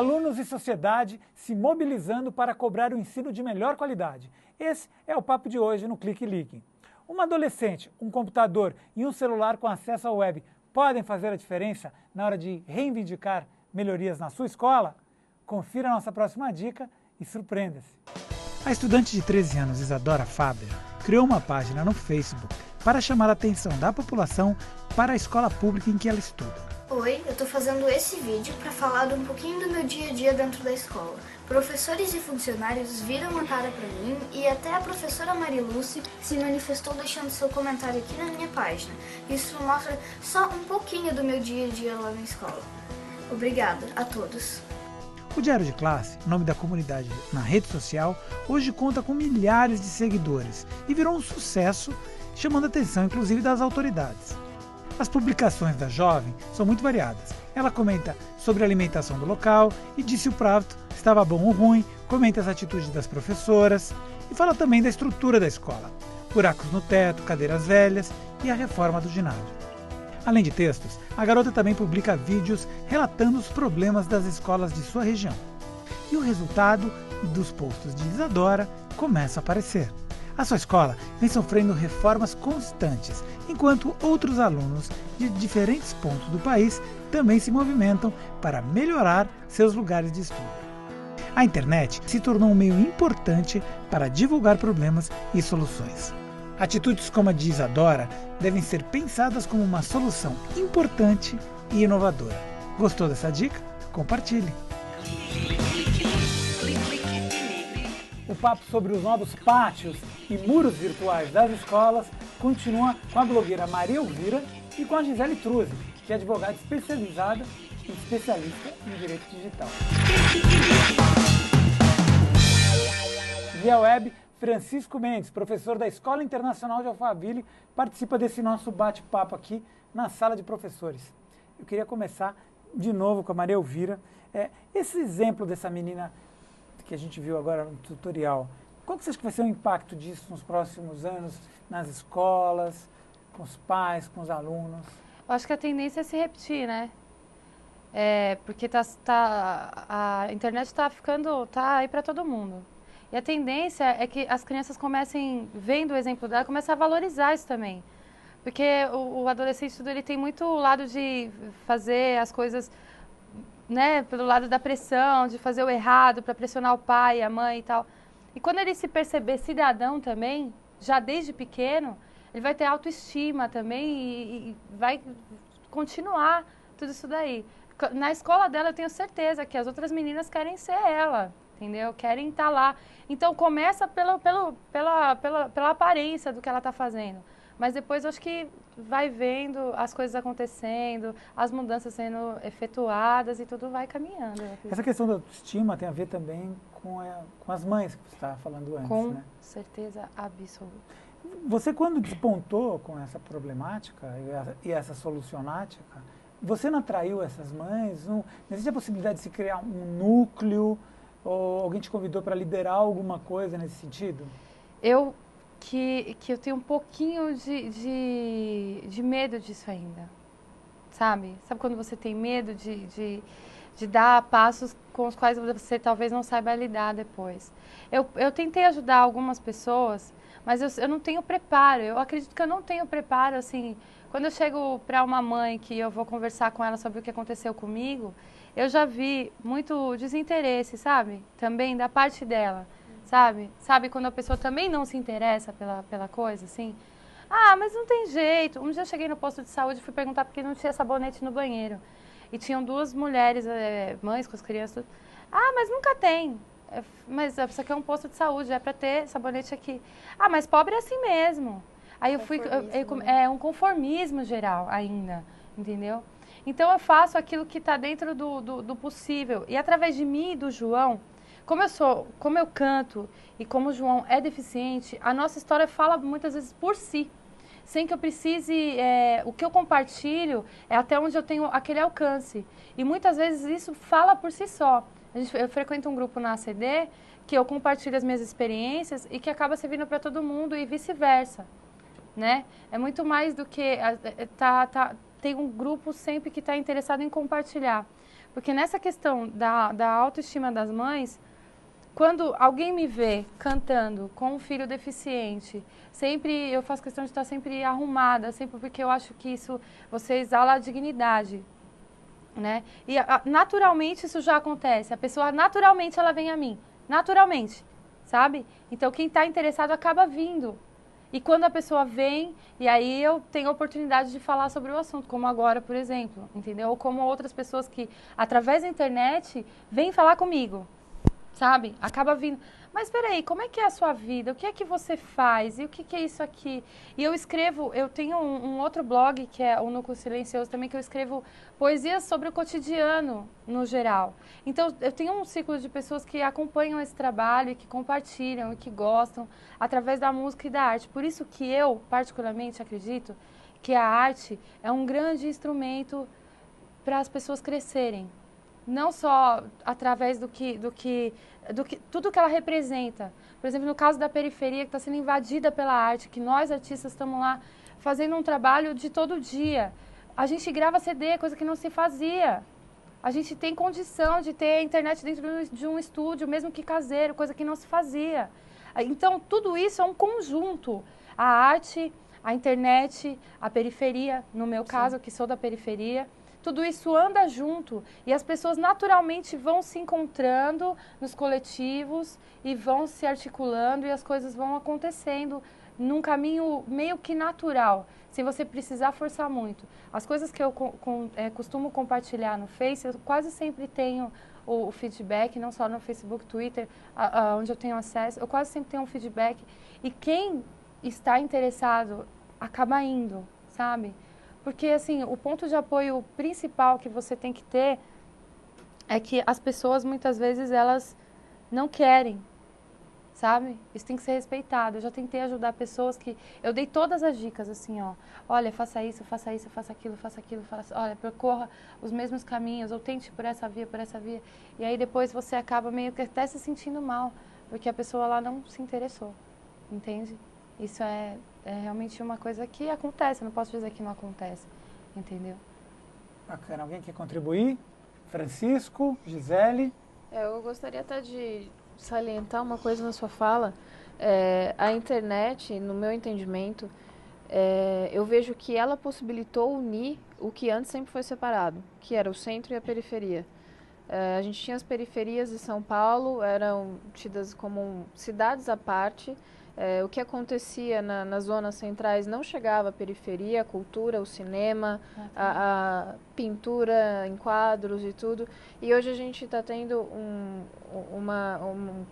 Alunos e sociedade se mobilizando para cobrar o ensino de melhor qualidade. Esse é o papo de hoje no Clique Ligue. Uma adolescente, um computador e um celular com acesso à web podem fazer a diferença na hora de reivindicar melhorias na sua escola? Confira a nossa próxima dica e surpreenda-se. A estudante de 13 anos, Isadora Faber, criou uma página no Facebook para chamar a atenção da população para a escola pública em que ela estuda. Oi, eu tô fazendo esse vídeo para falar um pouquinho do meu dia a dia dentro da escola. Professores e funcionários viram a cara para mim e até a professora Mariluce se manifestou deixando seu comentário aqui na minha página. Isso mostra só um pouquinho do meu dia a dia lá na escola. Obrigada a todos. O Diário de Classe, nome da comunidade na rede social, hoje conta com milhares de seguidores e virou um sucesso, chamando a atenção inclusive das autoridades. As publicações da jovem são muito variadas. Ela comenta sobre a alimentação do local e diz se o prato estava bom ou ruim, comenta as atitudes das professoras e fala também da estrutura da escola, buracos no teto, cadeiras velhas e a reforma do ginásio. Além de textos, a garota também publica vídeos relatando os problemas das escolas de sua região. E o resultado dos posts de Isadora começa a aparecer. A sua escola vem sofrendo reformas constantes, enquanto outros alunos de diferentes pontos do país também se movimentam para melhorar seus lugares de estudo. A internet se tornou um meio importante para divulgar problemas e soluções. Atitudes como a de Isadora devem ser pensadas como uma solução importante e inovadora. Gostou dessa dica? Compartilhe! O papo sobre os novos pátios e muros virtuais das escolas continua com a blogueira Maria Elvira e com a Gisele Truzzi, que é advogada especializada e especialista em direito digital. Via web, Francisco Mendes, professor da Escola Internacional de Alphaville, participa desse nosso bate-papo aqui na sala de professores. Eu queria começar de novo com a Maria Elvira. Esse exemplo dessa menina que a gente viu agora no tutorial, qual que você acha que vai ser o impacto disso nos próximos anos, nas escolas, com os pais, com os alunos? Eu acho que a tendência é se repetir, né? Porque a internet está aí para todo mundo. E a tendência é que as crianças comecem, vendo o exemplo dela, comecem a valorizar isso também. Porque o adolescente, ele tem muito o lado de fazer as coisas, né, pelo lado da pressão, de fazer o errado, para pressionar o pai, a mãe e tal. E quando ele se perceber cidadão também, já desde pequeno, ele vai ter autoestima também e vai continuar tudo isso daí. Na escola dela, eu tenho certeza que as outras meninas querem ser ela, entendeu? Querem estar lá. Então, começa pela aparência do que ela está fazendo. Mas depois, eu acho que vai vendo as coisas acontecendo, as mudanças sendo efetuadas e tudo vai caminhando. Essa questão da autoestima tem a ver também com as mães que você estava falando antes, com né? certeza absoluta. Você, quando despontou com essa problemática e essa solucionática, você não atraiu essas mães? Não existe a possibilidade de se criar um núcleo? Ou alguém te convidou para liderar alguma coisa nesse sentido? Eu tenho um pouquinho de medo disso ainda, sabe? Sabe quando você tem medo de dar passos com os quais você talvez não saiba lidar depois? Eu tentei ajudar algumas pessoas, mas eu não tenho preparo. Eu acredito que eu não tenho preparo, assim. Quando eu chego para uma mãe que eu vou conversar com ela sobre o que aconteceu comigo, eu já vi muito desinteresse, sabe? Também da parte dela, sabe? Sabe quando a pessoa também não se interessa pela coisa, assim? Ah, mas não tem jeito. Um dia eu cheguei no posto de saúde e fui perguntar por que não tinha sabonete no banheiro. E tinham duas mulheres, mães com as crianças. Ah, mas nunca tem. Mas isso aqui é um posto de saúde, é para ter sabonete aqui. Ah, mas pobre é assim mesmo. Aí eu fui... É um conformismo geral ainda, entendeu? Então eu faço aquilo que está dentro do possível. E através de mim e do João, como eu canto e como o João é deficiente, a nossa história fala muitas vezes por si. Sem que eu precise, o que eu compartilho é até onde eu tenho aquele alcance. E muitas vezes isso fala por si só. Eu frequento um grupo na ACD que eu compartilho as minhas experiências e que acaba servindo para todo mundo e vice-versa, né? É muito mais do que... tem um grupo sempre que está interessado em compartilhar. Porque nessa questão da autoestima das mães, quando alguém me vê cantando com um filho deficiente, sempre eu faço questão de estar sempre arrumada, sempre porque eu acho que isso, você exala a dignidade, né? E naturalmente isso já acontece, a pessoa naturalmente ela vem a mim, naturalmente, sabe? Então quem está interessado acaba vindo. E quando a pessoa vem, e aí eu tenho a oportunidade de falar sobre o assunto, como agora, por exemplo, entendeu? Ou como outras pessoas que, através da internet, vêm falar comigo, sabe? Acaba vindo. Mas espera aí, como é que é a sua vida? O que é que você faz? E o que é isso aqui? E eu escrevo, eu tenho um outro blog, que é o Núcleo Silencioso também, que eu escrevo poesias sobre o cotidiano, no geral. Então, eu tenho um ciclo de pessoas que acompanham esse trabalho e que compartilham e que gostam através da música e da arte. Por isso que eu, particularmente, acredito que a arte é um grande instrumento para as pessoas crescerem. Não só através do que tudo que ela representa. Por exemplo, no caso da periferia, que está sendo invadida pela arte, que nós artistas estamos lá fazendo um trabalho de todo dia. A gente grava CD, coisa que não se fazia. A gente tem condição de ter internet dentro de um estúdio, mesmo que caseiro, coisa que não se fazia. Então, tudo isso é um conjunto. A arte, a internet, a periferia, no meu caso, que sou da periferia. Tudo isso anda junto e as pessoas naturalmente vão se encontrando nos coletivos e vão se articulando e as coisas vão acontecendo num caminho meio que natural, sem você precisar forçar muito. As coisas que eu costumo compartilhar no Face, eu quase sempre tenho o feedback, não só no Facebook, Twitter, onde eu tenho acesso, eu quase sempre tenho um feedback. E quem está interessado acaba indo, sabe? Porque, assim, o ponto de apoio principal que você tem que ter é que as pessoas, muitas vezes, elas não querem, sabe? Isso tem que ser respeitado. Eu já tentei ajudar pessoas que... Eu dei todas as dicas, assim, ó. Olha, faça isso, faça aquilo, olha, percorra os mesmos caminhos, ou tente por essa via. E aí, depois, você acaba meio que até se sentindo mal, porque a pessoa lá não se interessou, entende? Isso é realmente uma coisa que acontece, eu não posso dizer que não acontece, entendeu? Bacana. Alguém quer contribuir? Francisco, Gisele? Eu gostaria até de salientar uma coisa na sua fala. A internet, no meu entendimento, eu vejo que ela possibilitou unir o que antes sempre foi separado, que era o centro e a periferia. A gente tinha as periferias de São Paulo, eram tidas como cidades à parte. O que acontecia nas zonas centrais não chegava à periferia, a cultura, o cinema, a pintura em quadros e tudo. E hoje a gente está tendo um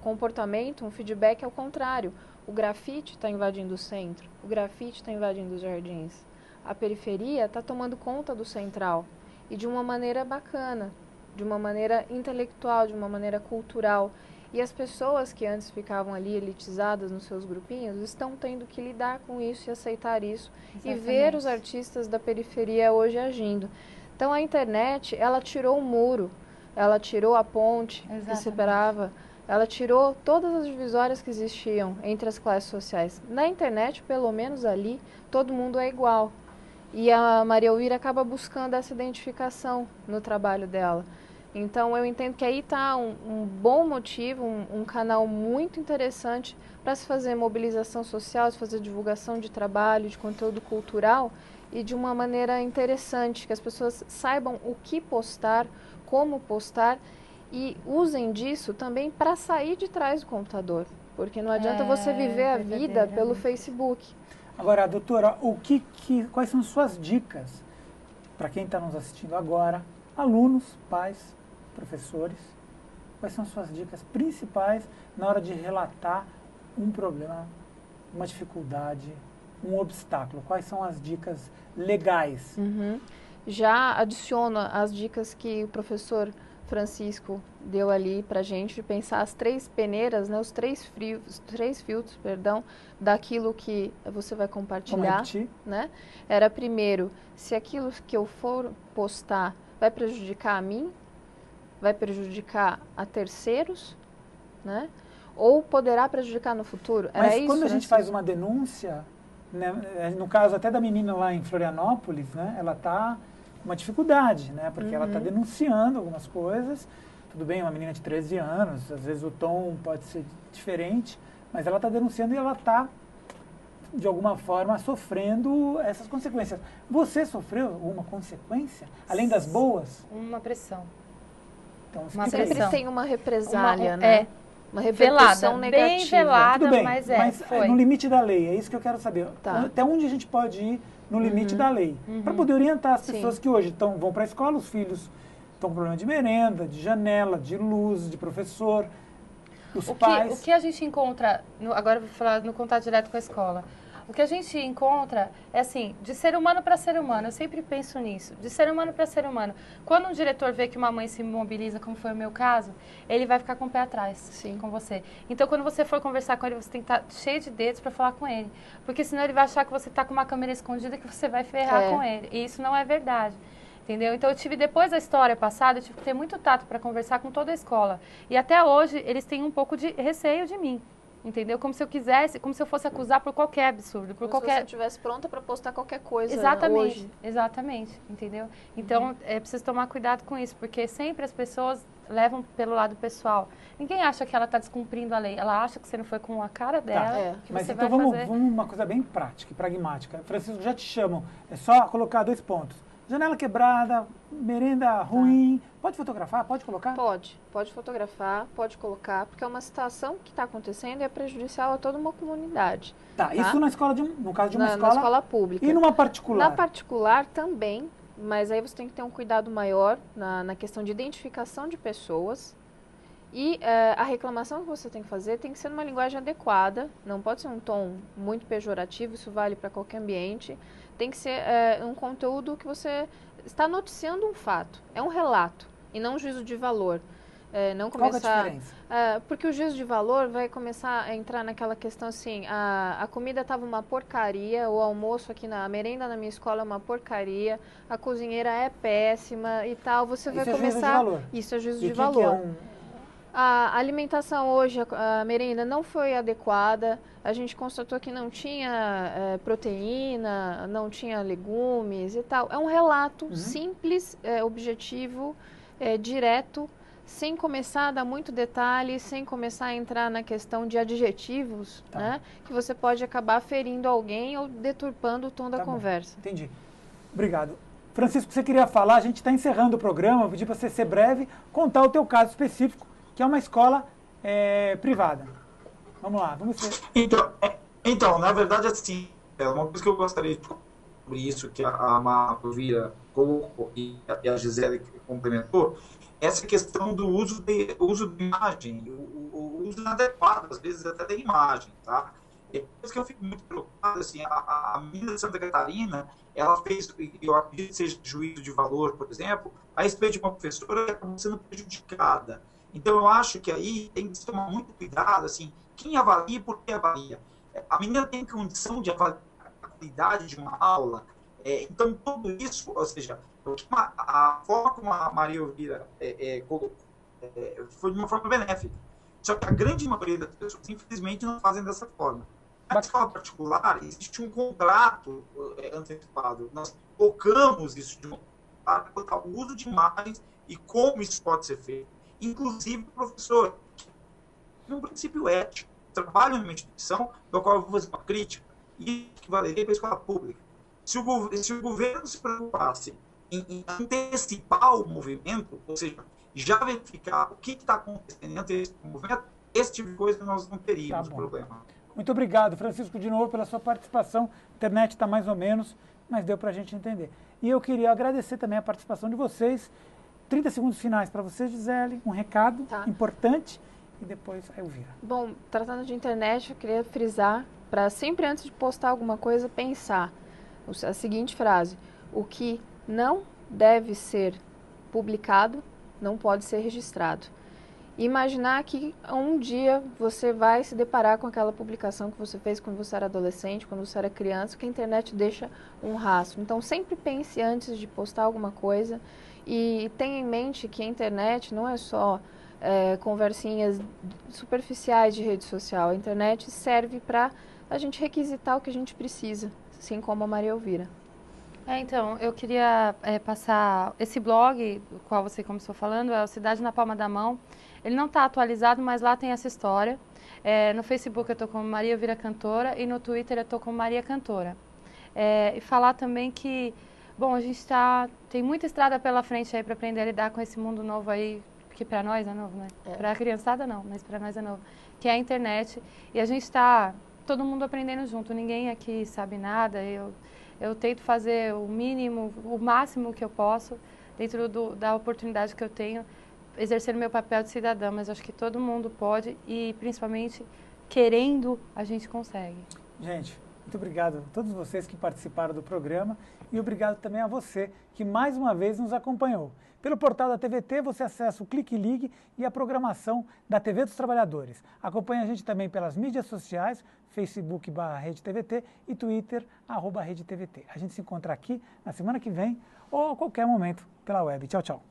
comportamento, um feedback ao contrário. O grafite está invadindo o centro, o grafite está invadindo os jardins. A periferia está tomando conta do central e de uma maneira bacana, de uma maneira intelectual, de uma maneira cultural. E as pessoas que antes ficavam ali elitizadas nos seus grupinhos estão tendo que lidar com isso e aceitar isso. Exatamente. E ver os artistas da periferia hoje agindo. Então a internet, ela tirou o muro, ela tirou a ponte. Exatamente. Que separava, ela tirou todas as divisórias que existiam entre as classes sociais. Na internet, pelo menos ali, todo mundo é igual. E a Maria Elvira acaba buscando essa identificação no trabalho dela. Então, eu entendo que aí está um bom motivo, um canal muito interessante para se fazer mobilização social, se fazer divulgação de trabalho, de conteúdo cultural e de uma maneira interessante, que as pessoas saibam o que postar, como postar e usem disso também para sair de trás do computador, porque não adianta você viver a vida pelo Facebook. Agora, doutora, quais são suas dicas para quem está nos assistindo agora, alunos, pais, professores, quais são suas dicas principais na hora de relatar um problema, uma dificuldade, um obstáculo? Quais são as dicas legais? Já adiciono as dicas que o professor Francisco deu ali para a gente, de pensar as três peneiras, né, os três filtros, daquilo que você vai compartilhar. Né? Era primeiro, se aquilo que eu for postar vai prejudicar a mim, vai prejudicar a terceiros, né? Ou poderá prejudicar no futuro. Mas isso, quando a gente faz uma denúncia, né, no caso até da menina lá em Florianópolis, né, ela está uma dificuldade, né? Porque ela está denunciando algumas coisas. Tudo bem, uma menina de 13 anos, às vezes o tom pode ser diferente, mas ela está denunciando e ela está, de alguma forma, sofrendo essas consequências. Você sofreu alguma consequência, além das boas? Uma pressão. Então, Uma explica Sempre isso. pressão. tem uma represália, né? É, Uma repercussão velada, negativa. bem velada, Tudo bem, mas foi. no limite da lei, é isso que eu quero saber. Tá. Até onde a gente pode ir no limite da lei? Para poder orientar as Sim. pessoas que hoje vão para a escola, os filhos estão com problema de merenda, de janela, de luz, de professor, os pais. O que a gente encontra, agora eu vou falar no contato direto com a escola, o que a gente encontra é assim, de ser humano para ser humano, eu sempre penso nisso, de ser humano para ser humano. Quando um diretor vê que uma mãe se mobiliza, como foi o meu caso, ele vai ficar com o pé atrás com você. Então, quando você for conversar com ele, você tem que estar cheio de dedos para falar com ele, porque senão ele vai achar que você está com uma câmera escondida que você vai ferrar com ele, e isso não é verdade. Entendeu? Então, eu tive, depois da história passada, eu tive que ter muito tato para conversar com toda a escola. E até hoje, eles têm um pouco de receio de mim. Entendeu? Como se eu quisesse, como se eu fosse acusar por qualquer absurdo, por Como qualquer... se você estivesse pronta para postar qualquer coisa Exatamente, hoje. exatamente, entendeu? Então, é preciso tomar cuidado com isso, porque sempre as pessoas levam pelo lado pessoal. Ninguém acha que ela está descumprindo a lei, ela acha que você não foi com a cara dela, que Mas você então vai vamos fazer... uma coisa bem prática e pragmática. Francisco, já te chamam, é só colocar 2 pontos. Janela quebrada, merenda ruim. Pode fotografar? Pode colocar? Pode fotografar, pode colocar, porque é uma situação que está acontecendo e é prejudicial a toda uma comunidade. Tá, isso na escola no caso de uma Na escola pública. E numa particular? Na particular também, mas aí você tem que ter um cuidado maior na questão de identificação de pessoas. E a reclamação que você tem que fazer tem que ser numa linguagem adequada, não pode ser um tom muito pejorativo, isso vale para qualquer ambiente. Tem que ser um conteúdo que você está noticiando um fato, é um relato e não um juízo de valor. Não começar, qual é a diferença? Porque o juízo de valor vai começar a entrar naquela questão assim, a comida estava uma porcaria, o almoço aqui a merenda na minha escola é uma porcaria, a cozinheira é péssima e tal, você vai começar... Juízo de valor. Isso é juízo E de que valor. Que é A alimentação hoje, a merenda não foi adequada, a gente constatou que não tinha proteína, não tinha legumes e tal. É um relato simples, objetivo, direto, sem começar a dar muito detalhe, sem começar a entrar na questão de adjetivos, né, que você pode acabar ferindo alguém ou deturpando o tom da conversa. Entendi. Obrigado. Francisco, você queria falar, a gente está encerrando o programa, eu pedi para você ser breve, contar o teu caso específico, que é uma escola privada. Vamos lá, vamos ver. Então, na verdade, assim, uma coisa que eu gostaria de falar sobre isso, que a Marovia colocou e a Gisele complementou, essa questão do uso de imagem, o uso inadequado, às vezes até da imagem, tá? É por isso que eu fico muito preocupado, assim, a menina de Santa Catarina, ela fez, eu acredito que seja juízo de valor, por exemplo, a respeito de uma professora que acabou sendo prejudicada. Então, eu acho que aí tem que se tomar muito cuidado, assim, quem avalia e por que avalia. A menina tem condição de avaliar a qualidade de uma aula, então tudo isso, ou seja, a forma como a Maria Elvira colocou foi de uma forma benéfica. Só que a grande maioria das pessoas, infelizmente, não fazem dessa forma. Na escola particular, existe um contrato antecipado. Nós colocamos isso para botar o uso de imagens e como isso pode ser feito. Inclusive, o professor, um princípio ético, trabalha numa instituição do qual eu vou fazer uma crítica, e que valeria para a escola pública. Se o governo se preocupasse em antecipar o movimento, ou seja, já verificar o que está acontecendo desse movimento, esse tipo de coisa nós não teríamos problema. Muito obrigado, Francisco, de novo, pela sua participação. A internet está mais ou menos, mas deu para a gente entender. E eu queria agradecer também a participação de vocês. 30 segundos finais para você, Gisele, um recado importante e depois a Elvira. Bom, tratando de internet, eu queria frisar para sempre antes de postar alguma coisa, pensar a seguinte frase: o que não deve ser publicado não pode ser registrado. Imaginar que um dia você vai se deparar com aquela publicação que você fez quando você era adolescente, quando você era criança, que a internet deixa um rastro. Então, sempre pense antes de postar alguma coisa e tenha em mente que a internet não é só conversinhas superficiais de rede social. A internet serve para a gente requisitar o que a gente precisa, assim como a Maria Elvira. Então, eu queria passar esse blog, do qual você começou falando, é o Cidade na Palma da Mão. Ele não está atualizado, mas lá tem essa história. No Facebook eu estou como Maria Vira Cantora e no Twitter eu estou como Maria Cantora. E falar também que, bom, a gente tem muita estrada pela frente aí para aprender a lidar com esse mundo novo aí, que para nós é novo, né? Para a criançada não, mas para nós é novo, que é a internet. E a gente está, todo mundo aprendendo junto, ninguém aqui sabe nada. Eu tento fazer o mínimo, o máximo que eu posso, dentro da oportunidade que eu tenho, exercer o meu papel de cidadã, mas acho que todo mundo pode e, principalmente, querendo, a gente consegue. Gente, muito obrigado a todos vocês que participaram do programa e obrigado também a você que mais uma vez nos acompanhou. Pelo portal da TVT você acessa o Clique e Ligue e a programação da TV dos Trabalhadores. Acompanhe a gente também pelas mídias sociais, Facebook/RedeTVT e Twitter @RedeTVT. A gente se encontra aqui na semana que vem ou a qualquer momento pela web. Tchau, tchau.